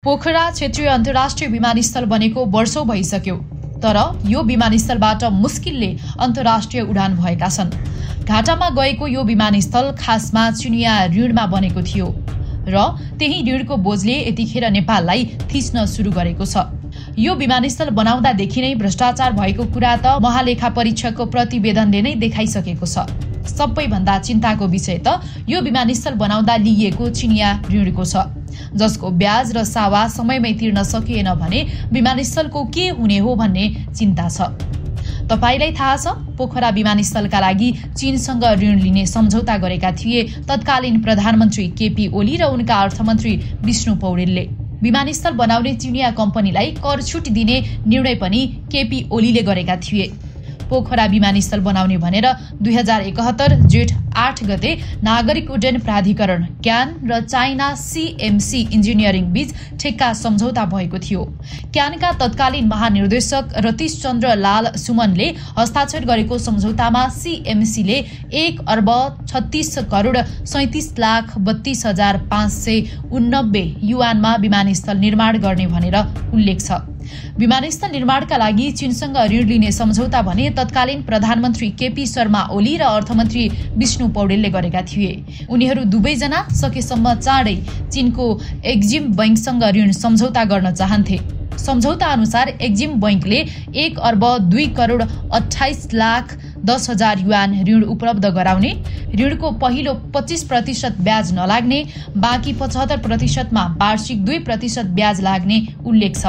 पोखरा क्षेत्रीय अन्तर्राष्ट्रिय विमानस्थल बनेको वर्षौं भइसक्यो, तर यो विमानस्थलबाट मुस्किलले अन्तर्राष्ट्रिय उडान भएका छन्। घाटामा गएको यो विमानस्थल खासमा चिनिया ऋणमा बनेको थियो र त्यही ऋणको बोझले यतिखेर नेपाललाई थिच्न सुरु गरेको छ। यो विमानस्थल बनाउँदादेखि नै भ्रष्टाचार भएको कुरा त महालेखा परीक्षकको प्रतिवेदनले नै देखाइसकेको छ। सबैभन्दा चिन्ताको विषय त यो विमानस्थल बनाउँदा लिइएको चिनिया ऋणको छ, जसको ब्याज र सावा समयमै तिर्न सकिएन भने विमानस्थलको के हुने हो भन्ने चिन्ता छ। तपाईलाई थाहा छ, पोखरा विमानस्थलका लागि चीनसँग ऋण लिने सम्झौता गरेका थिए तत्कालीन प्रधानमन्त्री केपी ओली र उनका अर्थमन्त्री विष्णु पौडेलले। विमानस्थल बनाउने चिनिया कम्पनीलाई कर छुट दिने निर्णय पनि केपी ओलीले गरेका थिए। पोखरा विमानस्थल बनाउने भनेर 2071 जेठ 8 गते नागरिक उड्डयन प्राधिकरण क्यान र चाइना सीएमसी इन्जिनियरिङ बीच ठेक्का सम्झौता भएको थियो। क्यानका तत्कालीन महानिर्देशक रतीश चन्द्र लाल सुमनले हस्ताक्षर गरेको सम्झौतामा सीएमसीले 1 अर्ब 36 करोड 37,32,589 युआनमा विमानस्थल निर्माण गर्ने भनेर उल्लेख छ। विमानस्थल निर्माणका लागि चीनसँग ऋण लिने सम्झौता भने तत्कालीन प्रधानमन्त्री केपी शर्मा ओली र अर्थमन्त्री विष्णु पौडेलले गरेका थिए। उनीहरू दुवैजना सकेसम्म चाँडै चीनको एक्जिम बैंकसँग ऋण सम्झौता गर्न चाहन्थे। सम्झौता अनुसार एक्जिम बैंकले 1 अर्ब 2 करोड 28,10,000 युआन ऋण उपलब्ध गराउने, ऋणको पहिलो 25% ब्याज नलाग्ने, बाँकी 75% मा वार्षिक 2% ब्याज लाग्ने उल्लेख छ।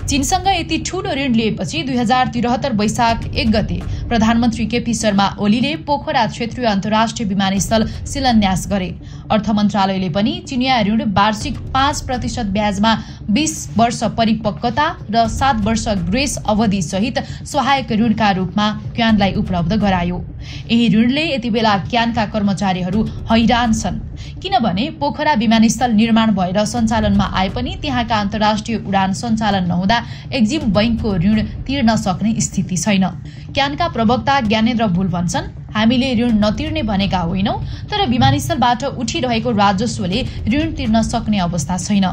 चीनसँग यति ठूलो ऋण लिएपछि 2073 वैशाख 1 गते प्रधानमन्त्री केपी शर्मा ओलीले पोखरा क्षेत्रीय अन्तर्राष्ट्रिय विमानस्थल शिलान्यास गरे। अर्थ मन्त्रालयले पनि चिनिया ऋण वार्षिक 5% ब्याजमा 20 वर्ष परिपक्वता र 7 वर्ष ग्रेस अवधि सहित सहायक ऋणका रूपमा क्यानलाई उपलब्ध गरायो। यही ऋणले यति बेला क्यानका कर्मचारीहरू हैरान छन्, किनभने पोखरा विमानस्थल निर्माण भएर सञ्चालनमा आए पनि त्यहाँका अन्तर्राष्ट्रिय उडान सञ्चालन नहुँदा एक्जिम बैंकको ऋण तिर्न सक्ने स्थिति छैन। क्यानका प्रवक्ता ज्ञानेन्द्र भुल भन्छन्, हामीले ऋण नतिर्ने भनेका होइनौं, तर विमानस्थलबाट उठिरहेको राजस्वले ऋण तिर्न सक्ने अवस्था छैन।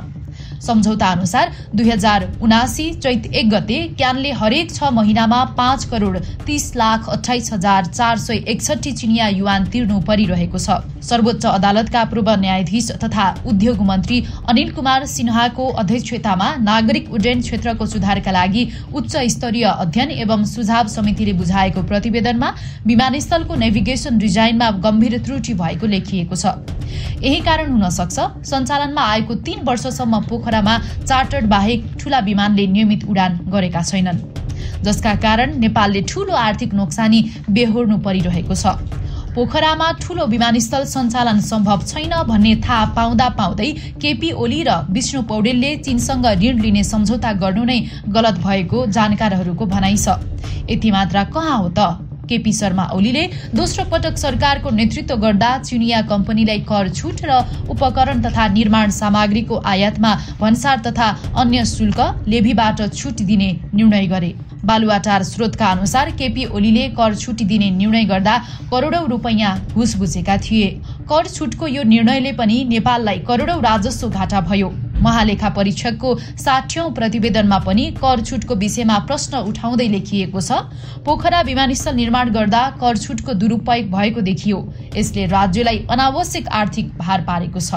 सम्झौता अनुसार 2079 चैत 1 गते क्यानले हरेक 6 महिनामा 5 करोड 30,28,461 चिनिया युआन तिर्नु परिरहेको छ। सर्वोच्च अदालतका पूर्व न्यायाधीश तथा उद्योग मन्त्री अनिल कुमार सिन्हाको अध्यक्षतामा नागरिक उड्डयन क्षेत्रको सुधारका लागि उच्च स्तरीय अध्ययन एवं सुझाव समितिले बुझाएको प्रतिवेदनमा विमानस्थलको नेभिगेसन डिजाइनमा गम्भीर त्रुटि भएको लेखिएको छ। यही कारण हुन सक्छ सञ्चालनमा आएको 3 वर्षसम्म पोखरामा चार्टर्ड बाहेक ठूला विमानले नियमित उडान गरेका छैनन्, जसका कारण नेपालले ठूलो आर्थिक नोक्सानी बेहोर्नु परिरहेको छ। पोखरामा ठूलो विमानस्थल सञ्चालन सम्भव छैन भन्ने थाहा पाउँदै केपी ओली र विष्णु पौडेलले चीनसँग ऋण लिने सम्झौता गर्नु नै गलत भएको जानकारहरूको भनाइ छ। यति मात्र कहाँ हो त, केपी शर्मा ओलीले दोस्रो पटक सरकारको नेतृत्व गर्दा चिनिया कम्पनीलाई कर छुट र उपकरण तथा निर्माण सामग्रीको आयातमा भन्सार तथा अन्य शुल्क लेभीबाट छुट दिने निर्णय गरे। बालुवाटार स्रोतका अनुसार केपी ओलीले कर छुट दिने निर्णय गर्दा करोडौं रुपैयाँ घुस बुझेका थिए। कर छुटको यो निर्णयले पनि नेपाललाई करोडौं राजस्व घाटा भयो। महालेखा परीक्षकको 60औं प्रतिवेदनमा पनि कर छुटको विषयमा प्रश्न उठाउँदै लेखिएको छ। पोखरा विमानस्थल निर्माण गर्दा कर छुटको दुरुपयोग भएको देखियो। यसले राज्यलाई अनावश्यक आर्थिक भार पारेको छ।